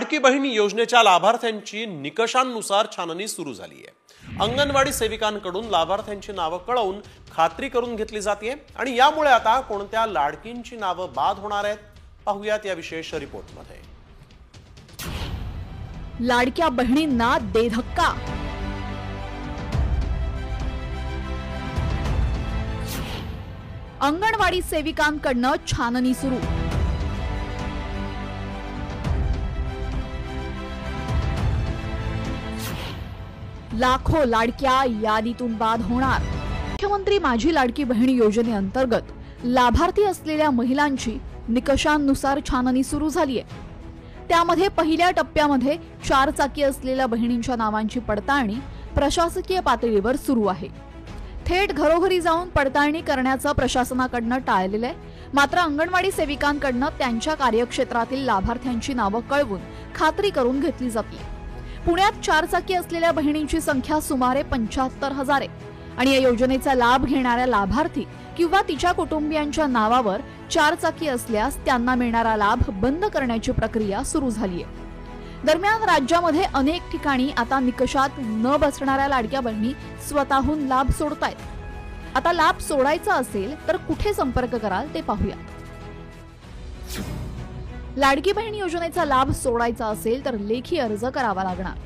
लाडकी बहीण योजनेच्या लाभार्थ्यांची निकषांनुसार छाननी सुरू झाली आहे। अंगणवाडी सेविकांकडून लाभार्थ्यांची नावं कळवून खात्री करून घेतली जाते आणि यामुळे आता कोणत्या लाडकींची नावं बाद होणार आहेत पाहूयात या विशेष रिपोर्टमध्ये। लाडक्या बहिणींना दे धक्का। अंगणवाडी सेविकांकडून छाननी सुरू। लाखो लाडक्या यादीतून बाद होणार। मुख्यमंत्री माझी लाडकी बहीण योजनेअंतर्गत लाभार्थी असलेल्या महिलांची निकषांनुसार छाननी सुरू झाली आहे। त्यामध्ये पहिल्या टप्प्यामध्ये 4 चाकी असलेल्या बहिणींच्या नावांची पडताळणी प्रशासकीय पातळीवर सुरू आहे। थेट घरोघरी जाऊन पडताळणी करण्याचं प्रशासनाकडून टाळलेलं आहे। मात्र अंगणवाडी सेविकांकडून त्यांच्या कार्यक्षेत्रातील लाभार्थ्यांची नावं कळवून खात्री करून घेतली जाते। पुण्यात 4 चाकी असलेल्या बहिणींची संख्या सुमारे 75,000 आहे आणि या योजनेचा लाभ घेणाऱ्या लाभार्थी किंवा तिच्या कुटुंबियांच्या नावावर 4 चाकी असल्यास त्यांना मिळणारा लाभ बंद करण्याची प्रक्रिया सुरू झाली आहे। दरम्यान राज्यामध्ये अनेक ठिकाणी आता निकषात न बसणाऱ्या लाडक्या बहिणी स्वतःहून लाभ सोडतायत। आता लाभ सोडायचा असेल तर कुठे संपर्क कराल ते पाहूया। लाडकी बहीण योजनेचा लाभ सोडायचा असेल तर लेखी अर्ज करावा लागणार।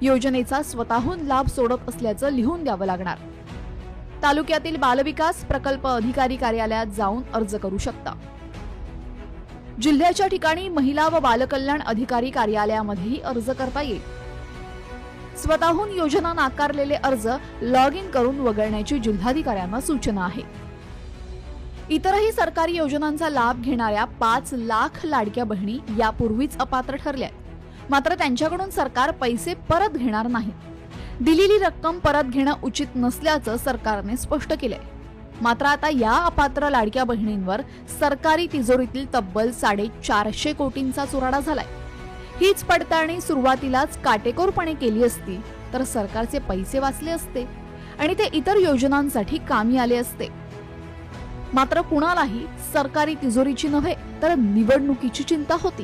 योजनेचा स्वतःहून लाभ सोडत असल्याचं लिहून द्यावं लागणार। तालुक्यातील बालविकास प्रकल्प अधिकारी कार्यालयात जाऊन अर्ज करू शकता। जिल्ह्याच्या ठिकाणी महिला व बालकल्याण अधिकारी कार्यालयामध्येही अर्ज करता येईल। स्वतःहून योजना नाकारलेले अर्ज लॉग इन करून वगळण्याची जिल्हाधिकाऱ्यांना सूचना आहे। इतरही सरकारी योजनांचा लाभ घेणाऱ्या 5 लाख लाडक्या बहिणी यापूर्वीच अपात्र ठरल्या, मात्र त्यांच्याकडून सरकार पैसे परत घेणार नाही। दिलेली रक्कम परत घेणं उचित नसल्याचं सरकारने स्पष्ट केलंय। मात्र आता या अपात्र लाडक्या बहिणींवर सरकारी तिजोरीतील तब्बल 450 कोटींचा चुराडा झालाय। हीच पडताळणी सुरुवातीलाच काटेकोरपणे केली असती तर सरकारचे पैसे वाचले असते आणि ते इतर योजनांसाठी कामी आले असते। मात्र कुणालाही सरकारी तिजोरीची नव्हे तर निवडणुकीची चिंता होती।